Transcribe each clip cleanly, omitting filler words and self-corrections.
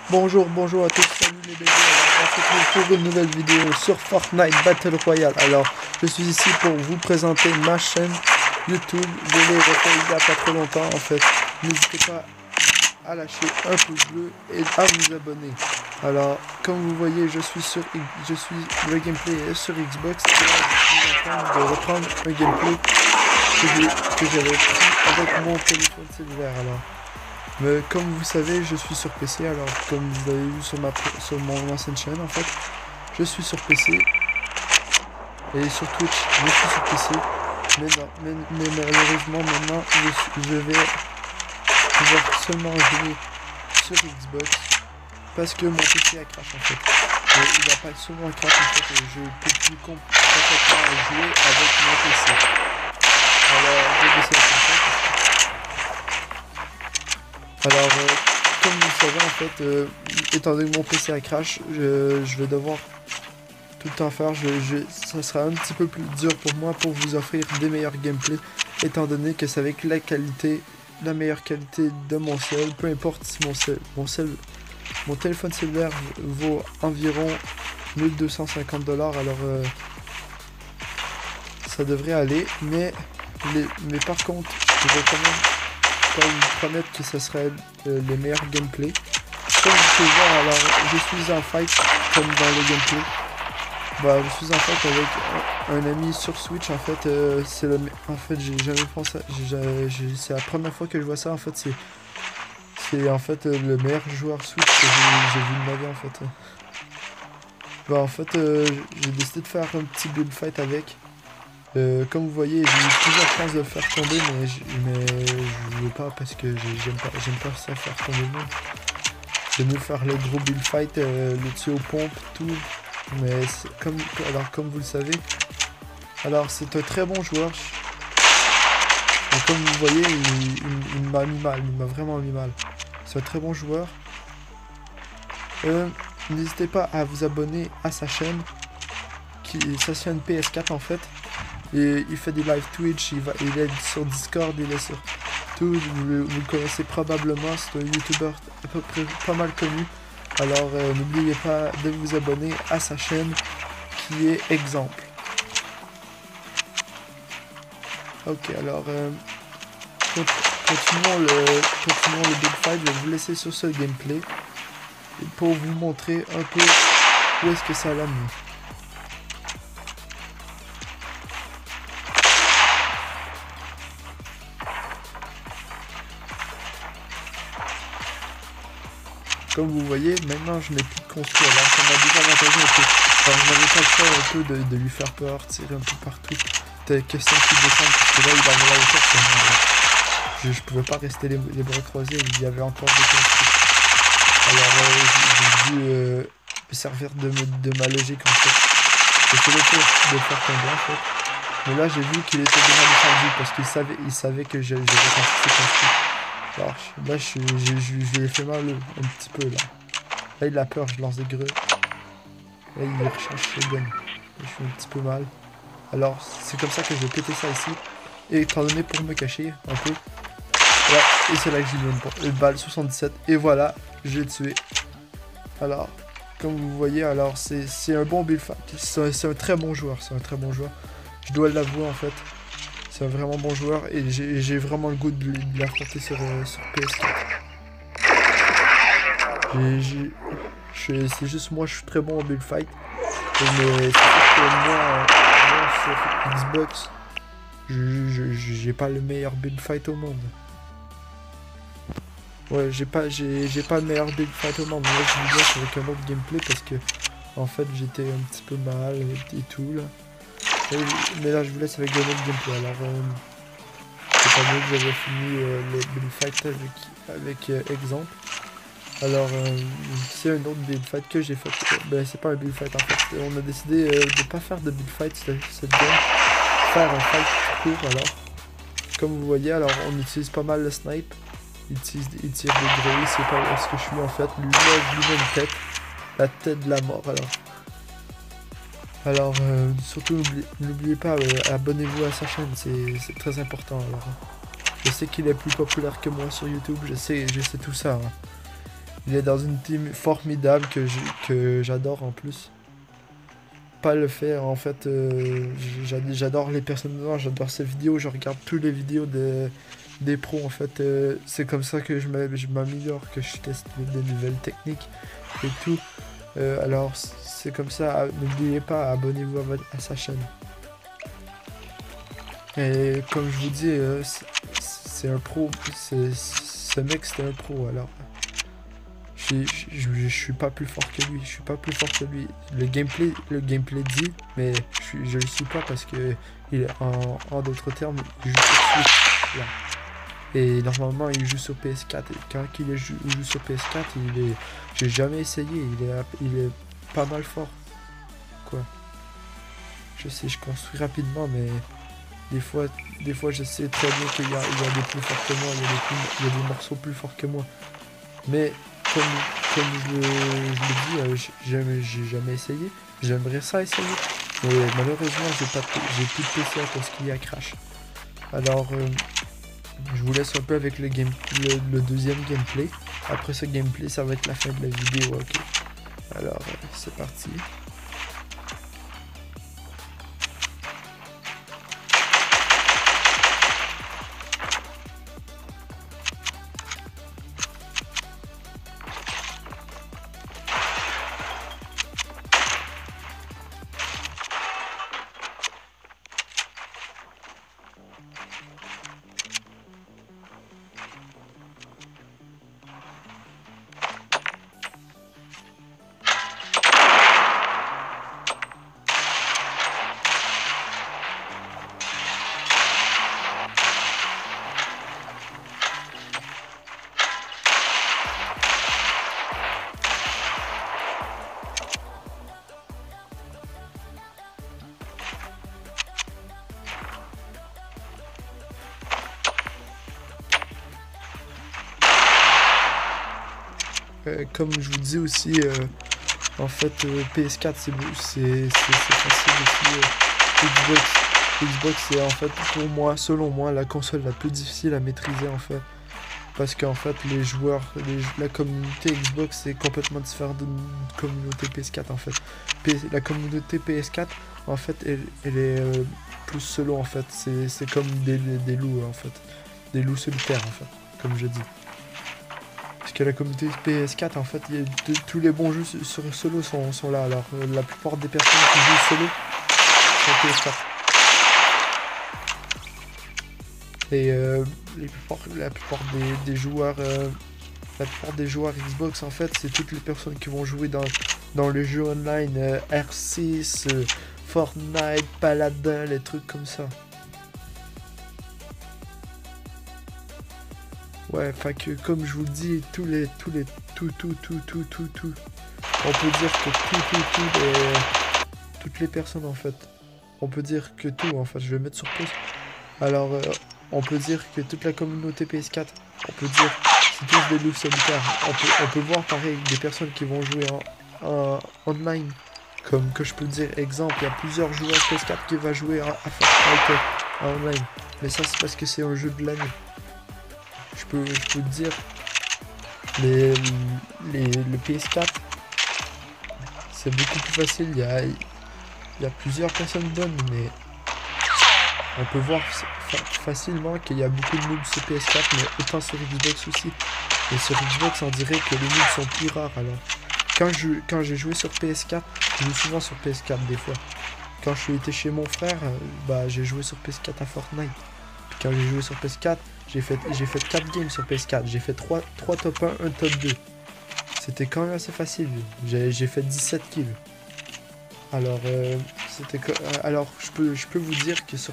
Bonjour à tous, salut les bébés, alors on se retrouve pour une nouvelle vidéo sur Fortnite Battle Royale. Alors, je suis ici pour vous présenter ma chaîne YouTube, je l'ai refait il y a pas trop longtemps en fait. N'hésitez pas à lâcher un pouce bleu et à vous abonner. Alors, comme vous voyez, le gameplay est sur Xbox et là, je suis en train de reprendre un gameplay que j'avais pris avec mon téléphone cellulaire. Alors, mais comme vous savez, je suis sur PC, alors comme vous avez vu sur mon ancienne chaîne en fait, je suis sur PC et sur Twitch, je suis sur PC, mais malheureusement maintenant je vais pouvoir seulement jouer sur Xbox parce que mon PC a crash en fait. Et il n'a pas seulement crash en fait, et je peux plus complètement jouer avec mon PC. Alors je vais baisser la console. Alors, comme vous le savez, en fait, étant donné que mon PC a crash, je vais devoir tout le temps faire. Ça sera un petit peu plus dur pour moi pour vous offrir des meilleurs gameplays, étant donné que c'est avec la meilleure qualité de mon cell. Peu importe si mon téléphone cellulaire vaut environ 1250 $, alors ça devrait aller. Mais par contre, je vais quand même vous promettre que ce serait les meilleurs gameplays. Comme vous pouvez voir, alors je suis en fight comme dans le gameplay. Bah, je suis en fight avec un ami sur Switch. En fait, j'ai jamais pensé. C'est la première fois que je vois ça. En fait, c'est en fait le meilleur joueur Switch que j'ai vu de ma vie en fait. Bah, en fait, j'ai décidé de faire un petit build fight avec. Comme vous voyez, j'ai eu plusieurs chances de le faire tomber, mais je veux pas parce que j'aime pas ça faire tomber le monde. J'aime mieux faire le gros build fight, le tuer aux pompes, tout. Mais comme vous le savez, alors c'est un très bon joueur. Et comme vous voyez, il m'a mis mal, il m'a vraiment mis mal. C'est un très bon joueur. N'hésitez pas à vous abonner à sa chaîne, sa chaîne PS4 en fait. Et il fait des live Twitch, il est sur Discord, il est sur tout, vous le connaissez probablement, c'est un YouTuber à peu près pas mal connu. Alors n'oubliez pas de vous abonner à sa chaîne qui est Exemple. Ok, alors continuons le big fight. Je vais vous laisser sur ce gameplay pour vous montrer un peu où est-ce que ça l'a mis. Comme vous voyez, maintenant je n'ai plus de construit, alors ça m'a désavantagé un peu. Alors je n'avais pas le choix un peu de lui faire peur, tirer un peu partout. C'était question qu'il descende, parce que là il avait la hauteur. Je pouvais pas rester les bras croisés, il y avait encore des construits. Alors j'ai dû me servir de ma logique en fait. J'ai fait le tour de le faire tomber en fait. Mais là j'ai vu qu'il était déjà descendu, parce qu'il savait que j'avais construit. Alors là je lui ai fait mal un petit peu là. Là il a peur, je lance des greux. Là il recherche ses guns. Je suis un petit peu mal. Alors c'est comme ça que je vais péter ça ici. Et étant donné pour me cacher un peu. Voilà, et c'est là que j'ai mis une balle 77. Et voilà, j'ai tué. Alors, comme vous voyez, alors c'est un bon build fight. C'est un très bon joueur, Je dois l'avouer en fait. C'est un vraiment bon joueur et j'ai vraiment le goût de l'affronter sur PS4. C'est juste moi, je suis très bon en build fight. Mais c'est sûr que moi sur Xbox, j'ai pas le meilleur build fight au monde. Ouais, j'ai pas le meilleur build fight au monde. Moi, je vous dis avec un autre gameplay parce que en fait j'étais un petit peu mal et tout là. Mais là je vous laisse avec un autre gameplay. Alors c'est pas mieux que j'avais fini le build fight avec Exemple. Alors c'est un autre build fight que j'ai fait. Ben c'est pas un build fight en fait. On a décidé de pas faire de build fight cette game. Faire un fight court alors. Comme vous voyez, alors on utilise pas mal le snipe. Il tire des grilles, c'est pas ce que je suis en fait. Lui met une tête. La tête de la mort alors. Alors, surtout, n'oubliez pas, abonnez-vous à sa chaîne, c'est très important. Alors, je sais qu'il est plus populaire que moi sur YouTube, je sais tout ça. Hein. Il est dans une team formidable que j'adore en plus. Pas le faire en fait, j'adore les personnes dedans, j'adore ces vidéos, je regarde toutes les vidéos des pros en fait. C'est comme ça que je m'améliore, que je teste des nouvelles techniques et tout. Alors c'est comme ça, n'oubliez pas, abonnez-vous à sa chaîne. Et comme je vous dis, c'est un pro, ce mec c'est un pro, alors je suis pas plus fort que lui, je suis pas plus fort que lui. Le gameplay dit, mais je le suis pas parce que en d'autres termes, il joue sur Switch, là. Et normalement il joue sur PS4, et quand il joue sur PS4, j'ai jamais essayé, il est pas mal fort, quoi. Je sais, je construis rapidement, mais des fois je sais très bien qu'il y a des plus forts que moi, il y a des morceaux plus forts que moi. Mais comme je le dis, j'ai jamais essayé. J'aimerais ça essayer. Mais malheureusement, j'ai plus de PC à cause qu'il y a crash. Alors, je vous laisse un peu avec le deuxième gameplay. Après ce gameplay, ça va être la fin de la vidéo, ok. Alors, c'est parti. Comme je vous dis aussi, en fait, PS4 c'est facile aussi. Xbox c'est en fait pour moi, selon moi, la console la plus difficile à maîtriser en fait. Parce qu'en fait les joueurs, la communauté Xbox c'est complètement différent d'une communauté PS4 en fait. La communauté PS4 en fait elle est plus solo en fait. C'est comme des loups en fait. Des loups solitaires en fait, comme je dis. Parce que la communauté PS4 en fait, tous les bons jeux sur solo sont là. Alors la plupart des personnes qui jouent solo sont PS4. Et la plupart des joueurs Xbox en fait, c'est toutes les personnes qui vont jouer dans le jeu online R6, Fortnite, Paladin, les trucs comme ça. Ouais, enfin que comme je vous le dis, tout. On peut dire que toutes les personnes en fait. On peut dire que tout en fait, je vais mettre sur pause. Alors on peut dire que toute la communauté PS4, on peut dire c'est tous des loups solitaires. On peut voir pareil des personnes qui vont jouer en online. Comme que je peux dire, exemple, il y a plusieurs joueurs PS4 qui vont jouer à Fortnite en online. Mais ça c'est parce que c'est un jeu de l'année. Je peux te dire, le PS4, c'est beaucoup plus facile. Il y a plusieurs personnes bonnes, mais on peut voir facilement qu'il y a beaucoup de noobs sur PS4, mais autant sur Xbox aussi. Et sur Xbox, on dirait que les noobs sont plus rares. Alors, quand j'ai joué sur PS4, je joue souvent sur PS4 des fois. Quand je suis été chez mon frère, j'ai joué sur PS4 à Fortnite. Puis quand j'ai joué sur PS4, j'ai fait 4 games sur PS4. J'ai fait 3 top 1, 1 top 2. C'était quand même assez facile. J'ai fait 17 kills. Alors, je peux vous dire que sur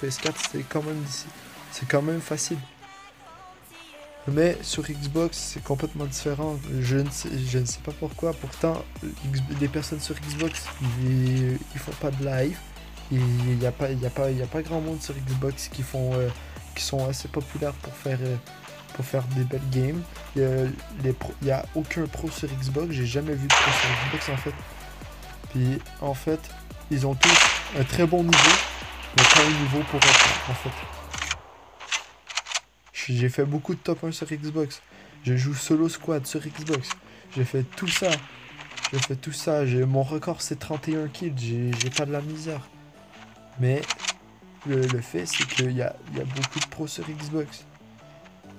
PS4, c'est quand même facile. Mais sur Xbox, c'est complètement différent. Je ne sais pas pourquoi. Pourtant, les personnes sur Xbox, ils font pas de live. Il y a pas grand monde sur Xbox qui sont assez populaires pour faire des belles games. Il y a aucun pro sur Xbox. J'ai jamais vu de pro sur Xbox en fait. Puis en fait, ils ont tous un très bon niveau, mais pas un niveau pour être en fait. J'ai fait beaucoup de top 1 sur Xbox. Je joue solo squad sur Xbox. J'ai fait tout ça. Mon record c'est 31 kills. J'ai pas de la misère. Mais le fait c'est qu'il y a beaucoup de pros sur Xbox.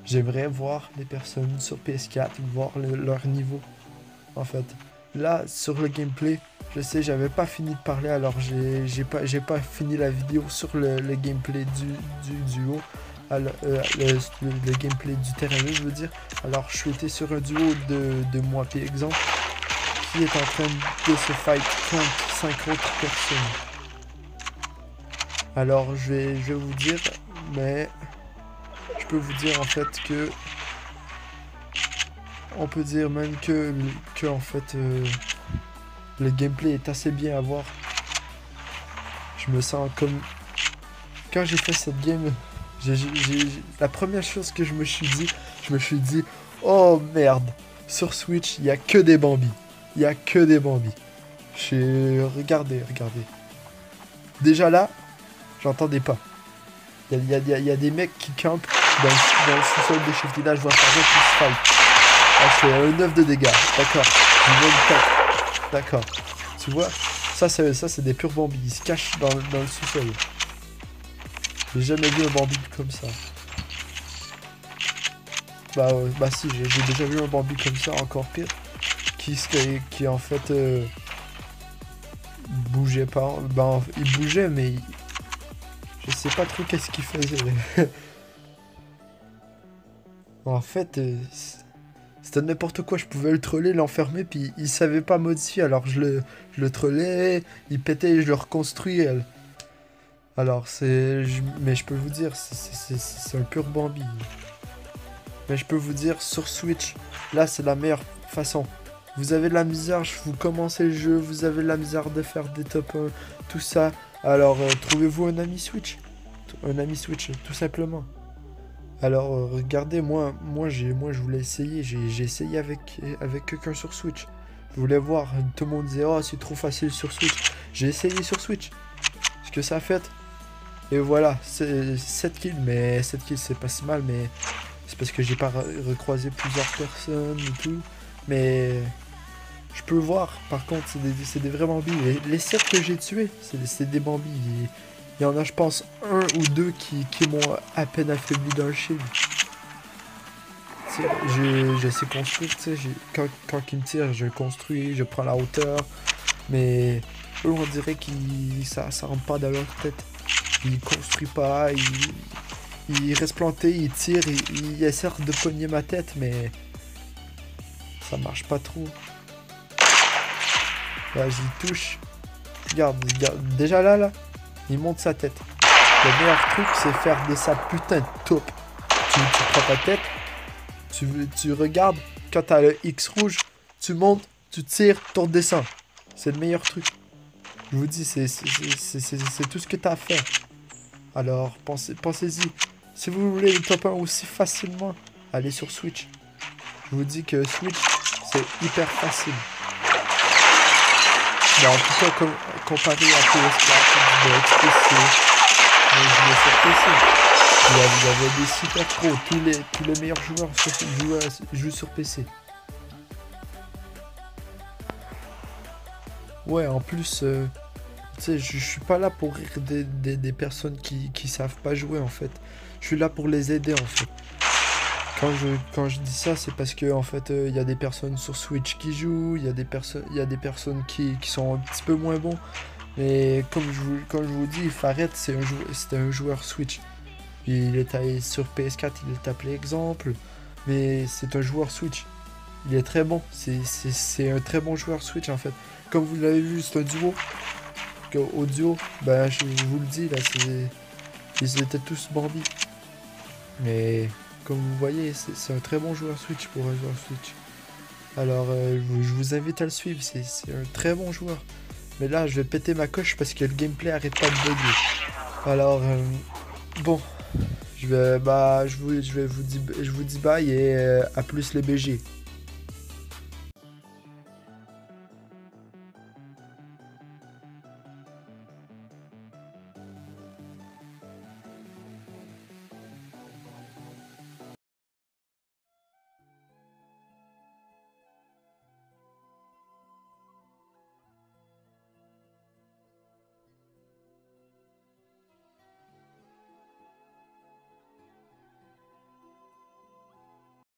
J'aimerais voir les personnes sur PS4, voir leur niveau. En fait, là sur le gameplay, je sais j'avais pas fini de parler, alors j'ai pas fini la vidéo sur le gameplay du duo. Alors, le gameplay du terrain, je veux dire. Alors je suis été sur un duo de moi par exemple, qui est en train de se fight contre 5 autres personnes. Alors je vais vous dire, mais je peux vous dire en fait que on peut dire même que en fait le gameplay est assez bien à voir. Je me sens comme quand j'ai fait cette game. La première chose que je me suis dit, oh merde, sur Switch, il n'y a que des Bambis. Regardez. Déjà là, j'entendais pas. Il y a des mecs qui campent dans le sous-sol de chez le village, voir par exemple qui se fight. Ah, je fais un 9 de dégâts, d'accord. Je vois une tête, d'accord. Tu vois, ça c'est des purs Bambis, ils se cachent dans le sous-sol. J'ai jamais vu un Bambi comme ça. Bah si, j'ai déjà vu un Bambi comme ça, encore pire. Qui en fait bougeait pas. Ben, il bougeait, mais je sais pas trop qu'est-ce qu'il faisait. En fait, c'était n'importe quoi. Je pouvais le troller, l'enfermer, puis il savait pas modifier. Alors je le trollais, il pétait et je le reconstruis. Alors mais je peux vous dire, c'est un pur Bambi. Mais je peux vous dire, sur Switch, là c'est la meilleure façon. Vous avez de la misère, vous commencez le jeu, vous avez de la misère de faire des top 1, tout ça. Alors trouvez-vous un ami Switch. Tout simplement. Alors regardez, moi je voulais essayer, j'ai essayé avec quelqu'un sur Switch. Je voulais voir, tout le monde disait, oh c'est trop facile sur Switch. J'ai essayé sur Switch. Ce que ça a fait. Et voilà, c'est 7 kills, mais 7 kills c'est pas si mal, mais c'est parce que j'ai pas recroisé plusieurs personnes et tout. Mais je peux voir, par contre, c'est des vrais Bambis. Les 7 que j'ai tués, c'est des Bambis. Il y en a, je pense, 1 ou 2 qui m'ont à peine affaibli d'un shield. J'essaie de construire, tu sais, quand ils me tirent, je construis, je prends la hauteur. Mais eux, on dirait que ça rentre pas dans leur tête. Ils construisent pas, ils restent plantés, ils tirent, ils essaient de pogner ma tête, mais ça marche pas trop. Là, j'y touche. Regarde, déjà là, il monte sa tête. Le meilleur truc, c'est faire de sa putain de taupe. Tu prends ta tête, tu regardes, quand t'as le X rouge, tu montes, tu tires, tu redescends. C'est le meilleur truc. Je vous dis, c'est tout ce que t'as à faire. Alors, pensez-y. Si vous voulez le top 1 aussi facilement, allez sur Switch. Je vous dis que Switch, c'est hyper facile. Mais en tout cas, comparé à PS4, XPC, je vais sur PC. Il y avait des super pros. Tous les meilleurs joueurs jouent sur PC. Ouais, en plus... tu sais, je suis pas là pour rire des personnes qui savent pas jouer en fait. Je suis là pour les aider en fait. Quand je dis ça, c'est parce que en fait, il y a des personnes sur Switch qui jouent, il y a des personnes qui sont un petit peu moins bons. Mais comme je vous dis, Faret, c'était un joueur Switch. Il est sur PS4, il est appelé exemple, mais c'est un joueur Switch. Il est très bon. C'est un très bon joueur Switch en fait. Comme vous l'avez vu, c'est un duo. Au duo, bah je vous le dis là, ils étaient tous Bambi. Mais comme vous voyez, c'est un très bon joueur Switch pour un joueur Switch. Alors je vous invite à le suivre, c'est un très bon joueur. Mais là je vais péter ma coche parce que le gameplay arrête pas de bugger. Alors bon, je vous dis bye et à plus les BG.